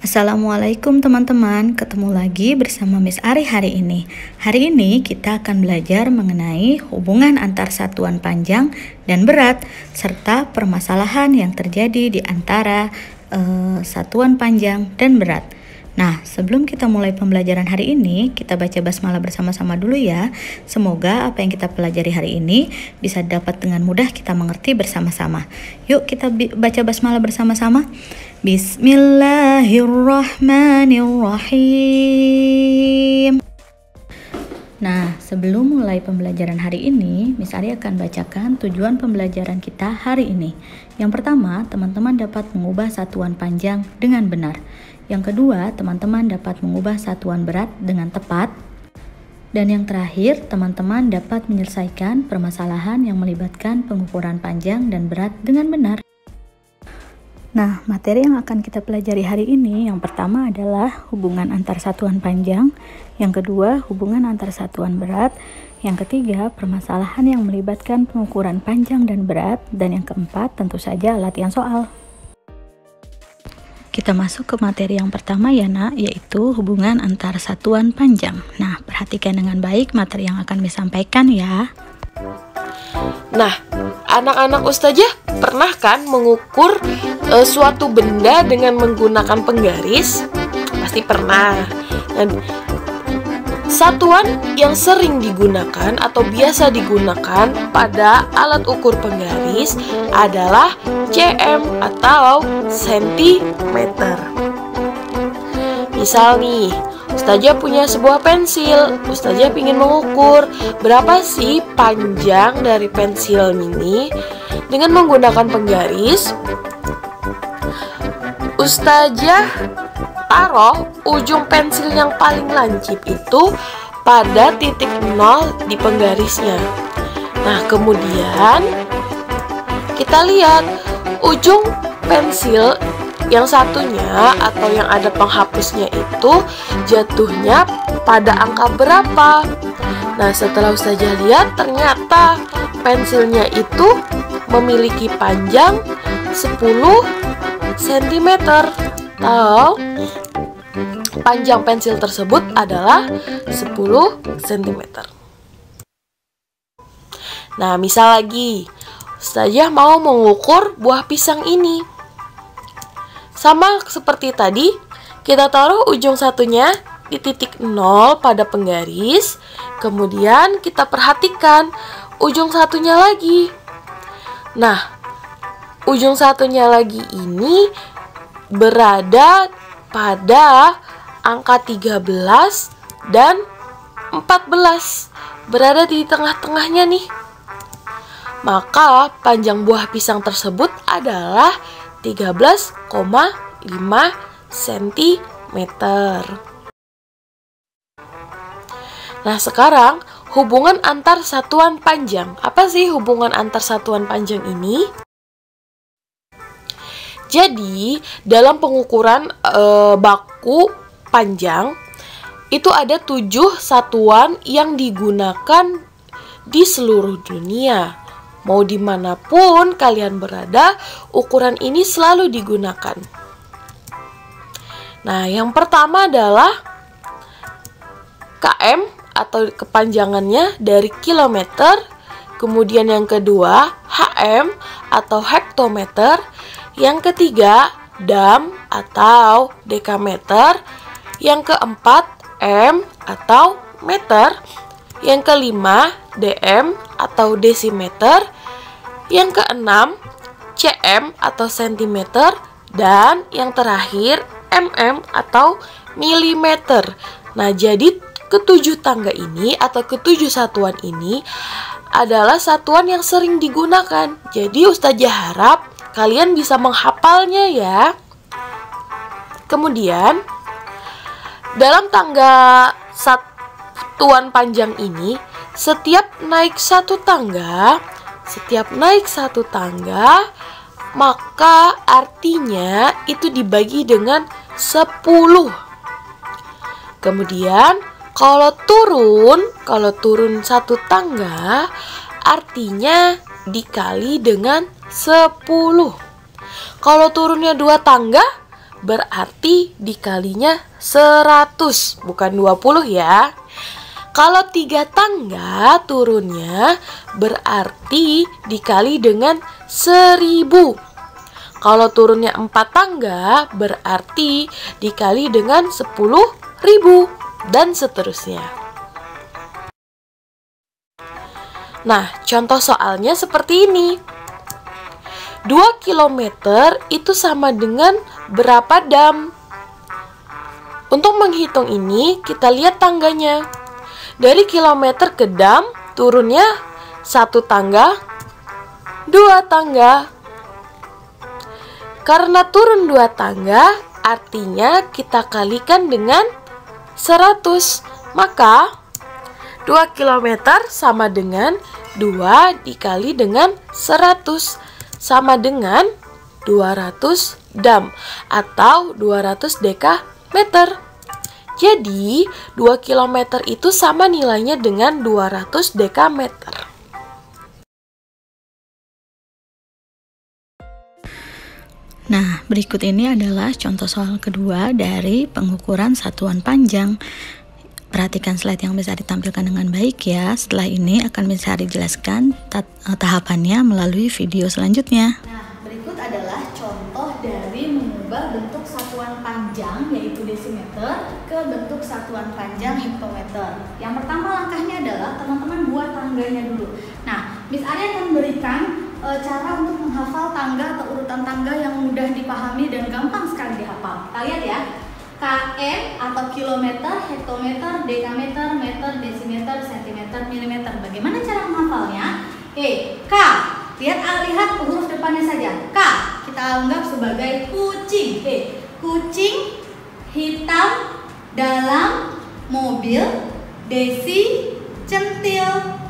Assalamualaikum teman-teman, ketemu lagi bersama Miss Ari hari ini. Hari ini kita akan belajar mengenai hubungan antar satuan panjang dan berat, serta permasalahan yang terjadi di antara satuan panjang dan berat. Nah, sebelum kita mulai pembelajaran hari ini, kita baca basmalah bersama-sama dulu ya. Semoga apa yang kita pelajari hari ini bisa dapat dengan mudah kita mengerti bersama-sama. Yuk kita baca basmalah bersama-sama. Bismillahirrahmanirrahim. Nah, sebelum mulai pembelajaran hari ini, Miss Ari akan bacakan tujuan pembelajaran kita hari ini. Yang pertama, teman-teman dapat mengubah satuan panjang dengan benar. Yang kedua, teman-teman dapat mengubah satuan berat dengan tepat. Dan yang terakhir, teman-teman dapat menyelesaikan permasalahan yang melibatkan pengukuran panjang dan berat dengan benar. Nah, materi yang akan kita pelajari hari ini yang pertama adalah hubungan antar satuan panjang, yang kedua hubungan antar satuan berat, yang ketiga permasalahan yang melibatkan pengukuran panjang dan berat, dan yang keempat tentu saja latihan soal. Kita masuk ke materi yang pertama ya nak, yaitu hubungan antar satuan panjang. Nah, perhatikan dengan baik materi yang akan disampaikan ya. Nah, anak-anak ustazah pernah kan mengukur suatu benda dengan menggunakan penggaris? Pasti pernah. Dan satuan yang sering digunakan atau biasa digunakan pada alat ukur penggaris adalah cm atau sentimeter. Misal nih, ustazah punya sebuah pensil, ustazah ingin mengukur berapa sih panjang dari pensil ini. Dengan menggunakan penggaris, ustazah taruh ujung pensil yang paling lancip itu pada titik 0 di penggarisnya. Nah, kemudian kita lihat ujung pensil yang satunya atau yang ada penghapusnya itu jatuhnya pada angka berapa. Nah, setelah ustazah lihat ternyata pensilnya itu memiliki panjang 10 cm atau panjang pensil tersebut adalah 10 cm. Nah, misal lagi ustazah mau mengukur buah pisang ini. Sama seperti tadi, kita taruh ujung satunya di titik 0 pada penggaris. Kemudian kita perhatikan ujung satunya lagi. Nah, ujung satunya lagi ini berada pada angka 13 dan 14. Berada di tengah-tengahnya nih. Maka panjang buah pisang tersebut adalah 13,5 cm. Nah, sekarang hubungan antar satuan panjang. Apa sih hubungan antar satuan panjang ini? Jadi, dalam pengukuran baku panjang, itu ada 7 satuan yang digunakan di seluruh dunia. Mau dimanapun kalian berada, ukuran ini selalu digunakan. Nah, yang pertama adalah km atau kepanjangannya dari kilometer. Kemudian yang kedua hm atau hektometer. Yang ketiga dam atau dekameter. Yang keempat m atau meter. Yang kelima dm atau desimeter. Yang keenam cm atau sentimeter. Dan yang terakhir mm atau milimeter. Nah, jadi ketujuh tangga ini atau ketujuh satuan ini adalah satuan yang sering digunakan. Jadi ustazah harap kalian bisa menghafalnya ya. Kemudian dalam tangga satuan panjang ini, setiap naik satu tangga, maka artinya itu dibagi dengan 10. Kemudian kalau turun satu tangga, artinya dikali dengan 10. Kalau turunnya 2 tangga, berarti dikalinya 100, bukan 20 ya. Kalau 3 tangga turunnya berarti dikali dengan 1000. Kalau turunnya 4 tangga berarti dikali dengan 10.000 dan seterusnya. Nah, contoh soalnya seperti ini. 2 km itu sama dengan berapa dam? Untuk menghitung ini, kita lihat tangganya. Dari kilometer ke dam, turunnya 1 tangga, 2 tangga. Karena turun 2 tangga, artinya kita kalikan dengan 100. Maka 2 km sama dengan 2 dikali dengan 100, sama dengan 200 dam atau 200 dekameter. Jadi 2 km itu sama nilainya dengan 200 dekameter. Nah, berikut ini adalah contoh soal kedua dari pengukuran satuan panjang. Perhatikan slide yang bisa ditampilkan dengan baik ya. Setelah ini akan bisa dijelaskan tahapannya melalui video selanjutnya. Nah, berikut adalah contoh dari mengubah bentuk satuan panjang yaitu desimeter ke bentuk satuan panjang hektometer. Yang pertama langkahnya adalah teman-teman buat tangganya dulu. Nah, Miss Arya akan berikan cara untuk menghafal tangga atau urutan tangga yang mudah dipahami dan gampang sekali dihafal. Kita lihat ya. km atau kilometer, hektometer, dekameter, meter, desimeter, sentimeter, milimeter. Bagaimana cara menghafalnya? K. Lihat huruf depannya saja. K kita anggap sebagai kucing. Kucing hitam dalam mobil, desi centil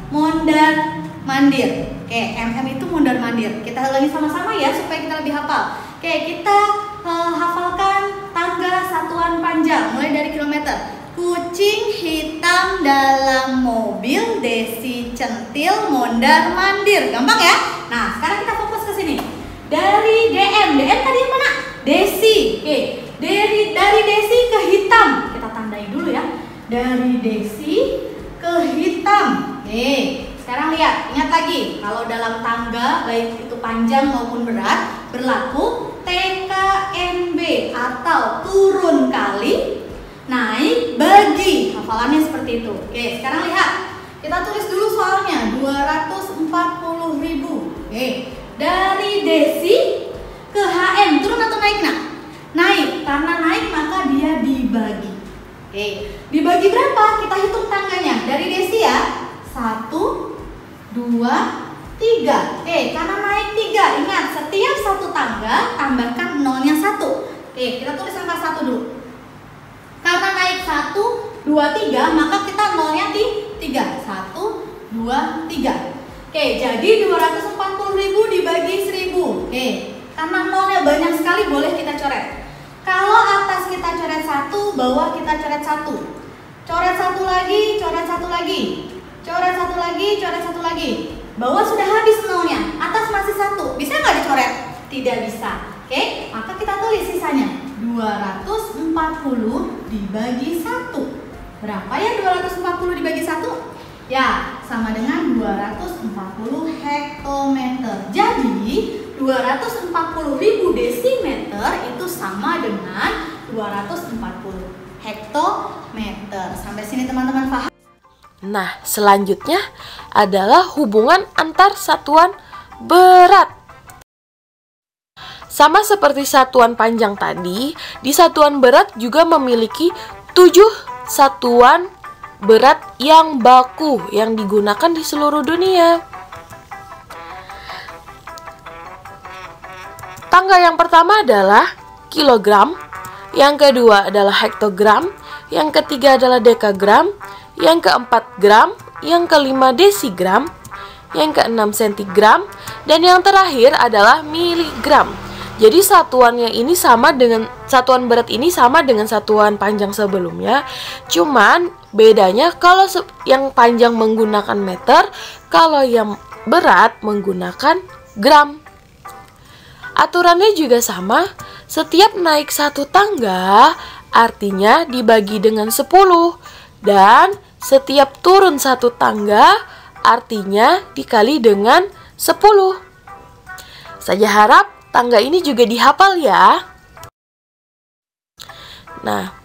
mondar mandir. MM itu mondar mandir. Kita ulangi sama-sama ya supaya kita lebih hafal. Kita hafalkan tangga satuan panjang mulai dari kilometer. Kucing hitam dalam mobil, desi centil mondar mandir. Gampang ya? Nah, sekarang kita fokus ke sini. Dari DM tadi yang mana? Desi. Dari desi ke hitam. Kita tandai dulu ya. Dari desi ke hitam. Sekarang lihat, ingat lagi, kalau dalam tangga baik itu panjang maupun berat berlaku TKNB atau turun kali naik bagi. Hafalannya seperti itu. Sekarang lihat, kita tulis dulu soalnya 240.000. Dari desi ke HM turun atau naik nak? Naik, karena naik maka dia dibagi. Dibagi berapa? Kita hitung tangganya. Dari desi ya, 1, 2, 3. Karena naik 3, ingat setiap satu tangga tambahkan nolnya 1. Kita tulis angka 1 dulu. Karena naik 1, 2, 3, maka kita nolnya 3. 1, 2, 3. Jadi 240.000 dibagi 1000. Karena nolnya banyak sekali boleh kita coret. Kalau atas kita coret 1, bawah kita coret 1. Coret 1 lagi, coret 1 lagi. Coret 1 lagi, coret 1 lagi. Bawah sudah habis nolnya, atas masih 1. Bisa nggak dicoret? Tidak bisa. Maka kita tulis sisanya 240 dibagi 1. Berapa ya 240 dibagi 1? Ya, sama dengan 240 hektometer. Jadi 240.000 desimeter itu sama dengan 240 hektometer. Sampai sini teman-teman paham? Nah, selanjutnya adalah hubungan antar satuan berat. Sama seperti satuan panjang tadi, di satuan berat juga memiliki 7 satuan berat yang baku yang digunakan di seluruh dunia. Tangga yang pertama adalah kilogram, yang kedua adalah hektogram, yang ketiga adalah dekagram, yang keempat gram, yang kelima desigram, yang keenam sentigram, dan yang terakhir adalah miligram. Jadi satuannya ini sama dengan satuan berat ini sama dengan satuan panjang sebelumnya. Cuman bedanya kalau yang panjang menggunakan meter, kalau yang berat menggunakan gram. Aturannya juga sama, Setiap naik satu tangga artinya dibagi dengan 10. Dan setiap turun satu tangga artinya dikali dengan 10. Saya harap tangga ini juga dihafal ya. Nah,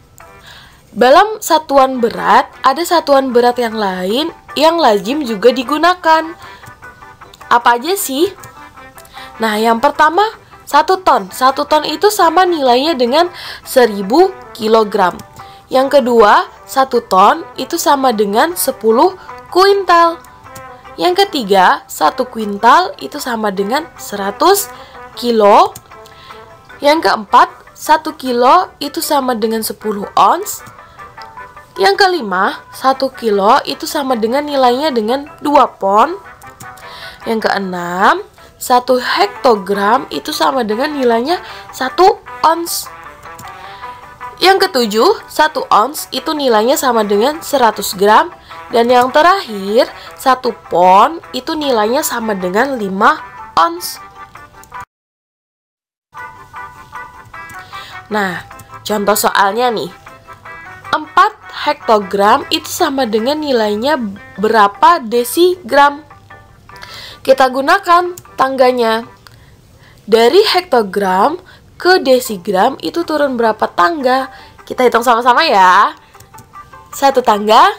dalam satuan berat, ada satuan berat yang lain yang lazim juga digunakan. Apa aja sih? Nah, yang pertama, 1 ton. 1 ton itu sama nilainya dengan 1000 kg. Yang kedua, 1 ton itu sama dengan 10 kuintal. Yang ketiga, 1 kuintal itu sama dengan 100 kilo. Yang keempat, 1 kilo itu sama dengan 10 ons. Yang kelima, 1 kilo itu sama dengan nilainya dengan 2 pon. Yang keenam, 1 hektogram itu sama dengan nilainya 1 ons. Yang ketujuh, 1 ons itu nilainya sama dengan 100 gram. Dan yang terakhir, 1 pon itu nilainya sama dengan 5 ons. Nah, contoh soalnya nih. 4 hektogram itu sama dengan nilainya berapa desigram? Kita gunakan tangganya. Dari hektogram ke desigram itu turun berapa tangga? Kita hitung sama-sama ya. 1 tangga,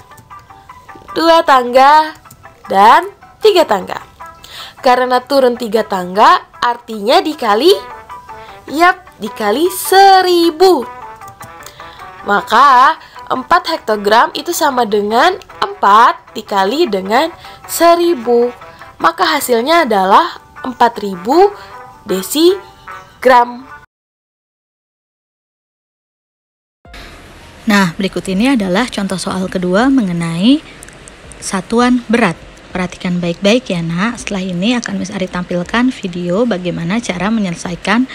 2 tangga, dan 3 tangga. Karena turun 3 tangga, artinya dikali dikali 1000. Maka 4 hektogram itu sama dengan 4 dikali dengan 1000. Maka hasilnya adalah 4000 desigram. Nah, berikut ini adalah contoh soal kedua mengenai satuan berat. Perhatikan baik-baik ya nak. Setelah ini akan Miss Ari tampilkan video bagaimana cara menyelesaikan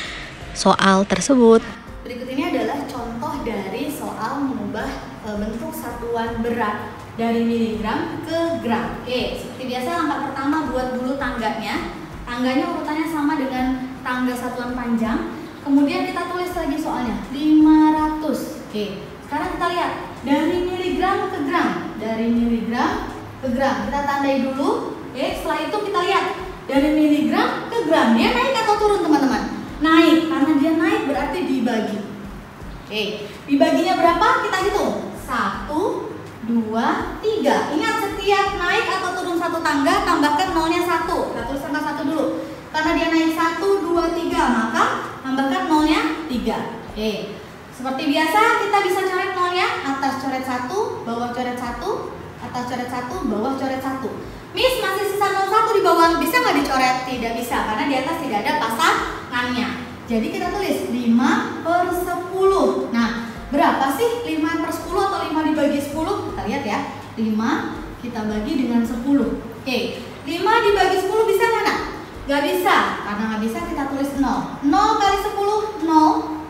soal tersebut. Berikut ini adalah contoh dari soal mengubah bentuk satuan berat dari miligram ke gram. Oke, seperti biasa langkah pertama buat dulu tangganya. Tangganya urutannya sama dengan tangga satuan panjang. Kemudian kita tulis lagi soalnya 500. Oke, sekarang kita lihat dari miligram ke gram. Dari miligram ke gram. Kita tandai dulu. Oke, setelah itu kita lihat dari miligram ke gram. Dia naik atau turun teman-teman? Naik, karena dia naik berarti dibagi. Oke, dibaginya berapa? Kita hitung. 1, 2, 3. Ingat setiap naik atau turun satu tangga tambahkan nolnya 1. Kita tulis angka 1 dulu. Karena dia naik 1, 2, 3, maka tambahkan nolnya 3. Oke. Seperti biasa kita bisa coret nolnya. Atas coret 1, bawah coret 1, atas coret 1, bawah coret 1. Miss, masih sisa 01 di bawah, bisa nggak dicoret? Tidak bisa, karena di atas tidak ada pasangannya. Jadi kita tulis 5/10. Nah, berapa sih 5/10 atau 5 dibagi 10? Kita lihat ya. 5 kita bagi dengan 10. Oke, 5 dibagi 10 bisa nggak nak? Nggak bisa, karena nggak bisa kita tulis 0. 0 kali 10, 0.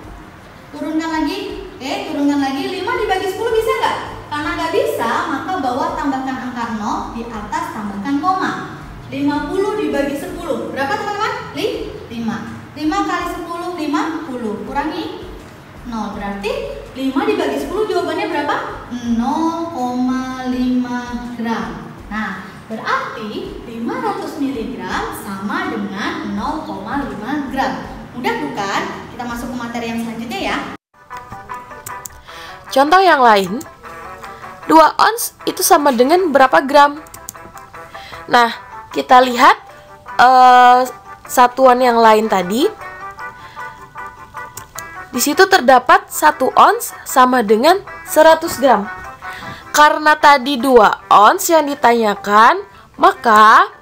Turunkan lagi. Oke, turunkan lagi. 5 dibagi 10 bisa nggak? Karena nggak bisa, maka bawah tambahkan angka 0, di atas tambahkan koma. 50 dibagi 10. Berapa teman-teman? 5. 5 kali 10, 50. Kurangi 0. Berarti 5 dibagi 10 jawabannya berapa? 0,5 gram. Nah, berarti 500 mg sama dengan 0,5 gram. Mudah bukan? Kita masuk ke materi yang selanjutnya ya. Contoh yang lain. 2 ons itu sama dengan berapa gram? Nah, kita lihat satuan yang lain tadi. Di situ terdapat 1 ons sama dengan 100 gram. Karena tadi 2 ons yang ditanyakan, maka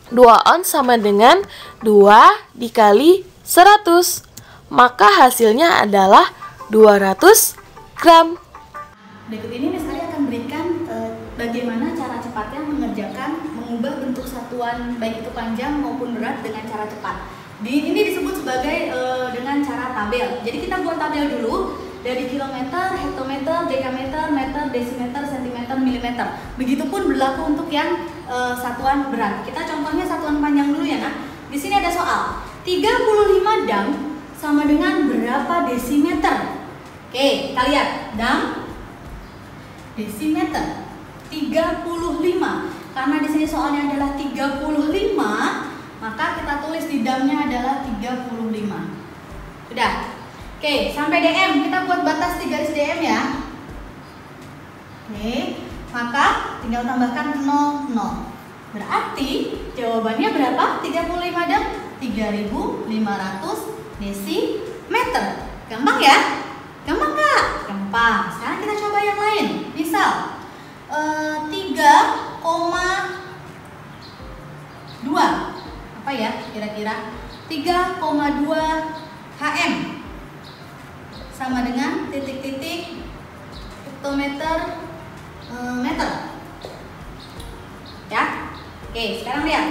2 ons sama dengan 2 dikali 100. Maka hasilnya adalah 200 gram. Berikut ini Miss Ari akan berikan bagaimana cara cepatnya mengubah bentuk satuan baik itu panjang maupun berat dengan cara cepat. Ini disebut sebagai dengan cara tabel. Jadi kita buat tabel dulu dari kilometer, hektometer, dekameter, meter, desimeter, sentimeter, milimeter. Begitupun berlaku untuk yang satuan berat. Kita contohnya satuan panjang dulu ya nak. Di sini ada soal 35 dam sama dengan berapa desimeter? Oke, kita lihat. Dan desimeter 35. Karena di sini soalnya adalah 35, maka kita tulis di damnya adalah 35. Sudah. Oke, sampai DM kita buat batas 3 garis DM ya. Oke, maka tinggal tambahkan 00. Berarti jawabannya berapa? 35 dan 3500 desimeter. Gampang ya? Gampang nggak? Gampang. Sekarang kita coba yang lain. Misal 3,2 apa ya kira-kira? 3,2 HM sama dengan titik-titik hektometer meter. Ya. Oke, sekarang lihat.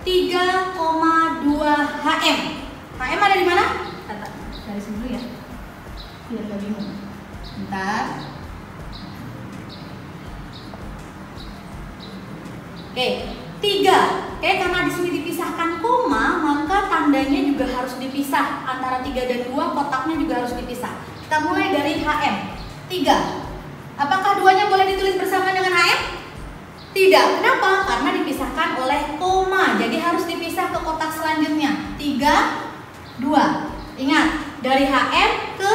3,2 HM. HM ada di mana? Dari sini dulu ya. Biar nggak bingung. Bentar. Oke, 3. Oke, karena di sini dipisahkan koma, maka tandanya juga harus dipisah. Antara 3 dan 2, kotaknya juga harus dipisah. Kita mulai dari HM. 3. Apakah duanya boleh ditulis bersama dengan HM? Tidak. Kenapa? Karena dipisahkan oleh koma. Jadi harus dipisah ke kotak selanjutnya. 3, 2. Ingat, dari HM ke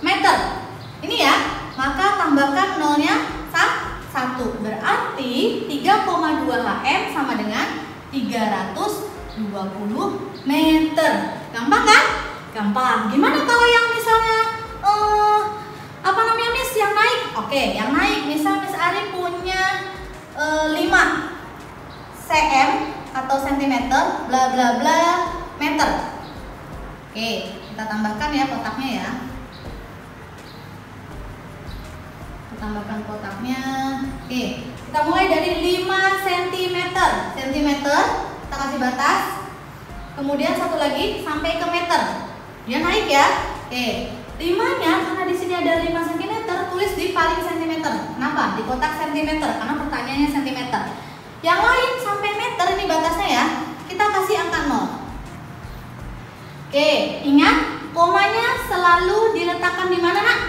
meter. Ini ya. Maka tambahkan nolnya 1. Berarti 3,2 HM sama dengan 320 meter. Gampang kan? Gampang. Gimana kalau yang misalnya Miss yang naik? Oke, yang naik misal Miss Ari punya 5 cm atau sentimeter bla bla bla meter. Oke, kita tambahkan ya kotaknya ya. Kita tambahkan kotaknya. Oke, kita mulai dari 5 cm. Sentimeter kita kasih batas. Kemudian satu lagi sampai ke meter. Dia naik ya. Oke, 5-nya karena di sini ada 5 cm, tulis di paling sentimeter. Kenapa? Di kotak sentimeter karena pertanyaannya sentimeter. Yang lain sampai meter ini batasnya ya. Kita kasih angka 0. Oke, ingat komanya selalu diletakkan di mana, Nak?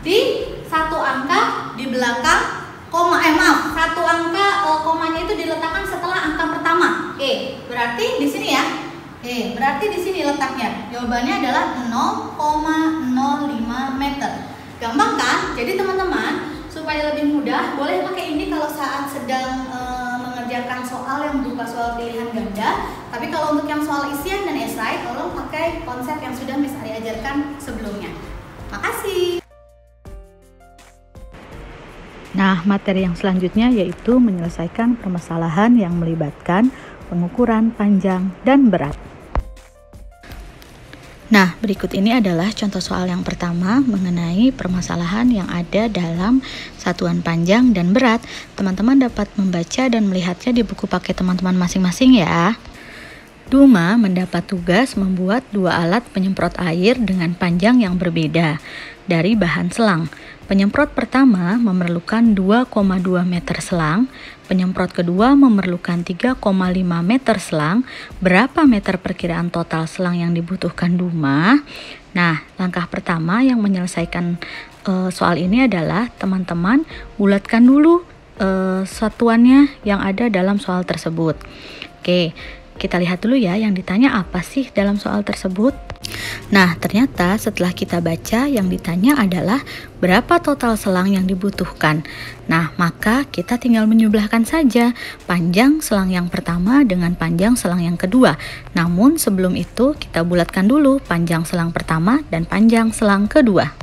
Di satu angka di belakang koma. Satu angka komanya itu diletakkan setelah angka pertama. Oke, berarti di sini ya. Oke, berarti di sini letaknya. Jawabannya adalah 0,05 meter. Gampang kan? Jadi teman-teman, supaya lebih mudah, boleh pakai ini kalau saat sedang mengerjakan soal yang berupa soal pilihan ganda. Tapi kalau untuk yang soal isian dan esai, tolong pakai konsep yang sudah Miss Ari ajarkan sebelumnya. Makasih. Nah, materi yang selanjutnya yaitu menyelesaikan permasalahan yang melibatkan pengukuran panjang dan berat. Nah, berikut ini adalah contoh soal yang pertama mengenai permasalahan yang ada dalam satuan panjang dan berat. Teman-teman dapat membaca dan melihatnya di buku paket teman-teman masing-masing ya. Duma mendapat tugas membuat 2 alat penyemprot air dengan panjang yang berbeda dari bahan selang. Penyemprot pertama memerlukan 2,2 meter selang, penyemprot kedua memerlukan 3,5 meter selang. Berapa meter perkiraan total selang yang dibutuhkan Duma? Nah, langkah pertama yang menyelesaikan soal ini adalah teman-teman bulatkan dulu satuannya yang ada dalam soal tersebut. Oke, kita lihat dulu ya yang ditanya apa sih dalam soal tersebut. Nah, ternyata setelah kita baca yang ditanya adalah berapa total selang yang dibutuhkan. Nah, maka kita tinggal menyebelahkan saja panjang selang yang pertama dengan panjang selang yang kedua. Namun sebelum itu kita bulatkan dulu panjang selang pertama dan panjang selang kedua.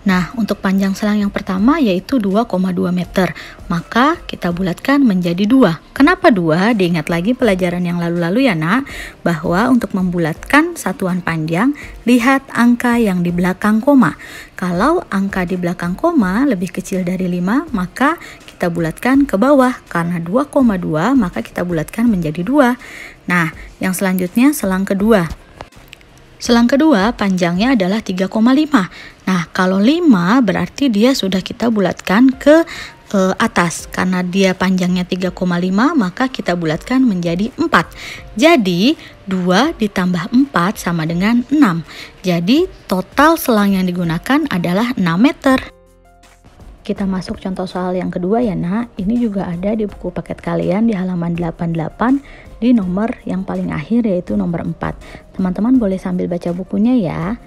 Nah, untuk panjang selang yang pertama yaitu 2,2 meter, maka kita bulatkan menjadi 2. Kenapa 2? Diingat lagi pelajaran yang lalu-lalu ya nak, bahwa untuk membulatkan satuan panjang, lihat angka yang di belakang koma. Kalau angka di belakang koma lebih kecil dari 5, maka kita bulatkan ke bawah. Karena 2,2, maka kita bulatkan menjadi 2. Nah, yang selanjutnya selang kedua. Selang kedua panjangnya adalah 3,5. Nah, kalau 5 berarti dia sudah kita bulatkan ke atas. Karena dia panjangnya 3,5, maka kita bulatkan menjadi 4. Jadi 2 ditambah 4 sama dengan 6. Jadi total selang yang digunakan adalah 6 meter. Kita masuk contoh soal yang kedua ya nak. Ini juga ada di buku paket kalian di halaman 88 di nomor yang paling akhir, yaitu nomor 4. Teman-teman boleh sambil baca bukunya ya.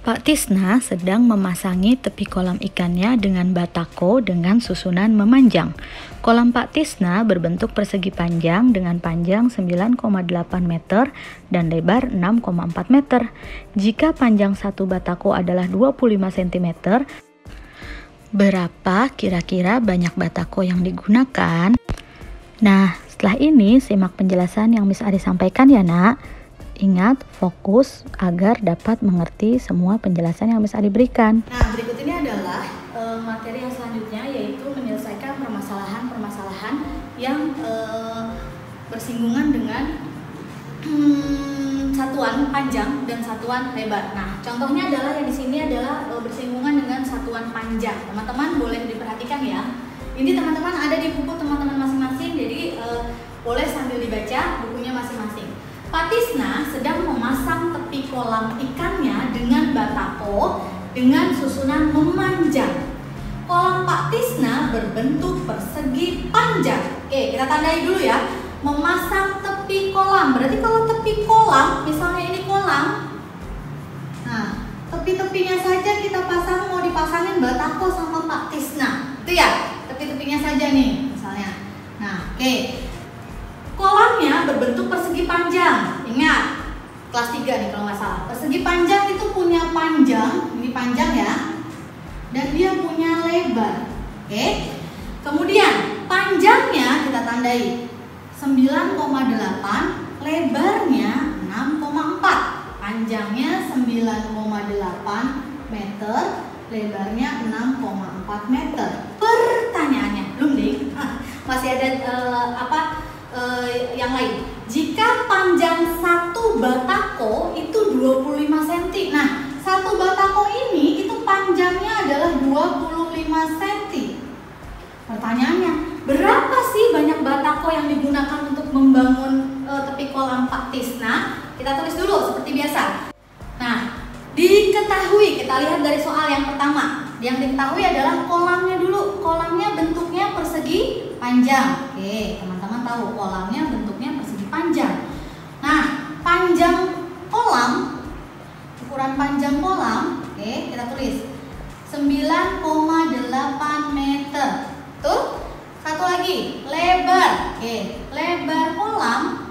Pak Tisna sedang memasangi tepi kolam ikannya dengan batako dengan susunan memanjang. Kolam Pak Tisna berbentuk persegi panjang dengan panjang 9,8 meter dan lebar 6,4 meter. Jika panjang satu batako adalah 25 cm, berapa kira-kira banyak batako yang digunakan? Nah, setelah ini simak penjelasan yang Miss Ari sampaikan ya nak. Ingat, fokus agar dapat mengerti semua penjelasan yang Miss Ari berikan. Nah, berikut ini adalah materi yang selanjutnya, yaitu menyelesaikan permasalahan-permasalahan yang bersinggungan dengan satuan panjang dan satuan lebar. Nah, contohnya adalah yang di sini adalah bersinggungan dengan satuan panjang. Teman-teman boleh diperhatikan ya. Ini teman-teman ada di buku teman-teman masing-masing, jadi boleh sambil dibaca bukunya masing-masing. Pak Tisna sedang memasang tepi kolam ikannya dengan batako dengan susunan memanjang. Kolam Pak Tisna berbentuk persegi panjang. Oke, kita tandai dulu ya. Memasang tepi kolam. Berarti kalau tepi kolam, misalnya ini kolam. Nah, tepi-tepinya saja kita pasang, mau dipasangin batako sama Pak Tisna. Itu ya, tepi-tepinya saja nih misalnya. Nah, oke. Kolamnya berbentuk persegi panjang. Ingat, kelas 3 nih kalau nggak salah. Persegi panjang itu punya panjang, ini panjang ya, dan dia punya lebar. Oke. Kemudian panjangnya kita tandai 9,8, lebarnya 6,4. Panjangnya 9,8 meter, lebarnya 6,4 meter. Pertanyaannya, belum ding? Masih ada yang lain. Jika panjang satu batako itu 25 cm. Nah, satu batako ini itu panjangnya adalah 25 cm. Pertanyaannya, berapa sih banyak batako yang digunakan untuk membangun tepi kolam Pak Tisna? Kita tulis dulu seperti biasa. Nah, diketahui, kita lihat dari soal yang pertama. Yang diketahui adalah kolamnya dulu. Kolamnya bentuknya persegi panjang. Oke, teman-teman tahu kolamnya bentuknya persegi panjang. Nah, panjang kolam, ukuran panjang kolam, oke, kita tulis 9,8 meter. Tuh, satu lagi, lebar. Oke, lebar kolam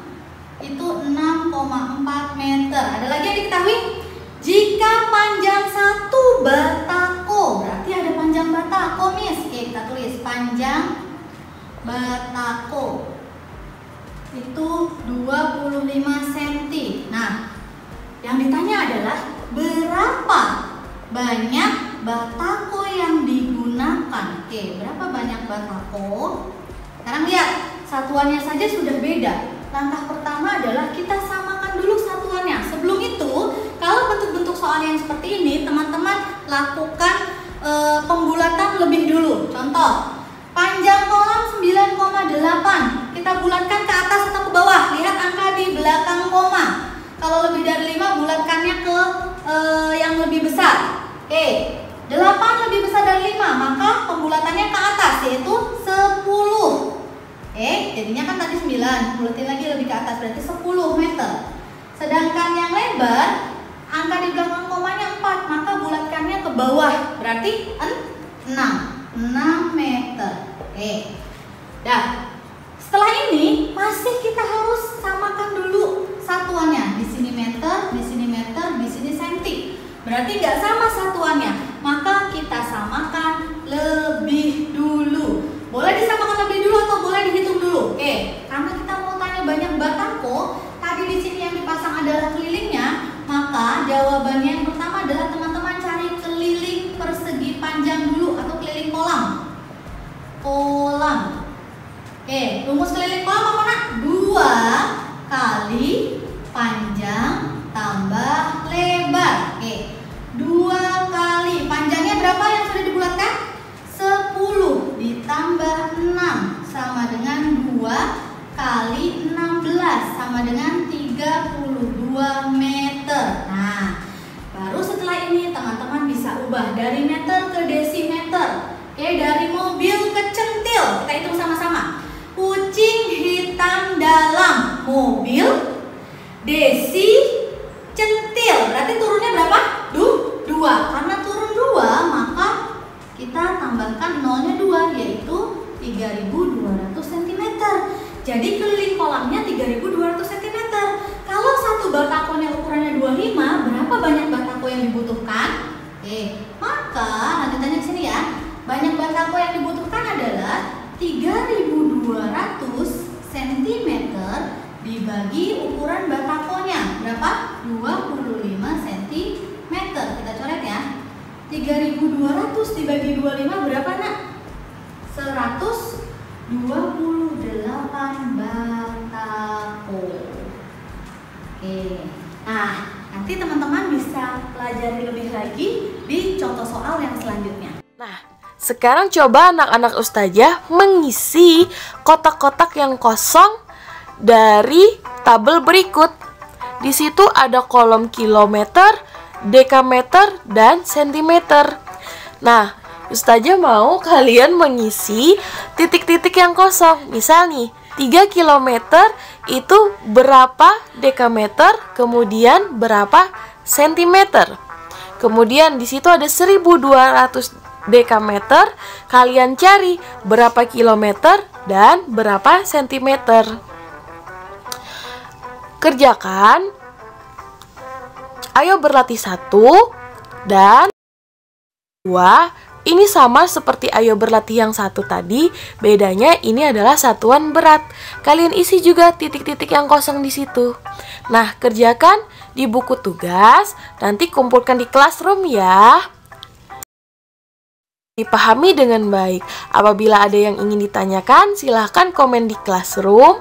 itu 6,4 meter. Ada lagi yang diketahui? Jika panjang satu batako, berarti ada panjang batako, Miss. Oke, kita tulis panjang batako itu 25 cm. Nah, yang ditanya adalah berapa banyak batako yang digunakan. Oke, berapa banyak batako? Sekarang lihat, satuannya saja sudah beda. Langkah pertama adalah kita samakan dulu satuannya. Sebelum itu, kalau bentuk-bentuk soal yang seperti ini, teman-teman lakukan pembulatan lebih dulu. Contoh, panjang kolam 9,8. Kita bulatkan ke atas atau ke bawah. Lihat angka di belakang koma. Kalau lebih dari 5, bulatkannya ke yang lebih besar. Oke, 8 lebih besar dari 5, maka pembulatannya ke atas, yaitu 10. Jadinya kan tadi 9, bulatin lagi lebih ke atas, berarti 10 meter. Sedangkan yang lebar, angka di belakang komanya 4, maka bulatkannya ke bawah, berarti 6 meter. Dah. Setelah ini masih kita harus samakan dulu satuannya. Di sini meter, di sini meter, di sini senti. Berarti nggak sama satuannya, maka kita samakan lebih dulu. Boleh disamakan lebih dulu atau boleh dihitung dulu. Karena kita mau tanya banyak batako, tadi di sini yang dipasang adalah kelilingnya, maka jawabannya yang pertama adalah teman-teman cari keliling persegi panjang dulu atau keliling kolam. Rumus keliling kolam apa nak? 2 kali panjang tambah lebar. 2 kali panjangnya berapa yang sudah dibulatkan? 10 mobil, desi, centil. Berarti turunnya berapa? 2. Karena turun 2, maka kita tambahkan nolnya 2, yaitu 3.200 cm. Jadi keliling kolamnya 3.200 cm. Kalau satu batakonya ukurannya 25, berapa banyak batako yang dibutuhkan? Maka lanjutannya ke sini ya. Banyak batako yang dibutuhkan adalah 3.200 cm dibagi ukuran batakonya. Berapa? 25 cm. Kita coret ya. 3.200 dibagi 25 berapa, Nak? 128 batako. Nah, nanti teman-teman bisa pelajari lebih lagi di contoh soal yang selanjutnya. Nah, sekarang coba anak-anak Ustazah mengisi kotak-kotak yang kosong dari tabel berikut. Di situ ada kolom kilometer, dekameter, dan sentimeter. Nah, Ustazah mau kalian mengisi titik-titik yang kosong. Misal nih, 3 km itu berapa dekameter, kemudian berapa sentimeter. Kemudian di situ ada 1.200 dekameter, kalian cari berapa kilometer dan berapa sentimeter. Kerjakan. Ayo berlatih 1 dan 2. Ini sama seperti ayo berlatih yang 1 tadi, bedanya ini adalah satuan berat. Kalian isi juga titik-titik yang kosong di situ. Nah, kerjakan di buku tugas, nanti kumpulkan di classroom ya. Dipahami dengan baik. Apabila ada yang ingin ditanyakan, silahkan komen di classroom.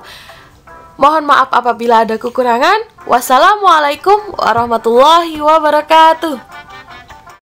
Mohon maaf apabila ada kekurangan. Wassalamualaikum warahmatullahi wabarakatuh.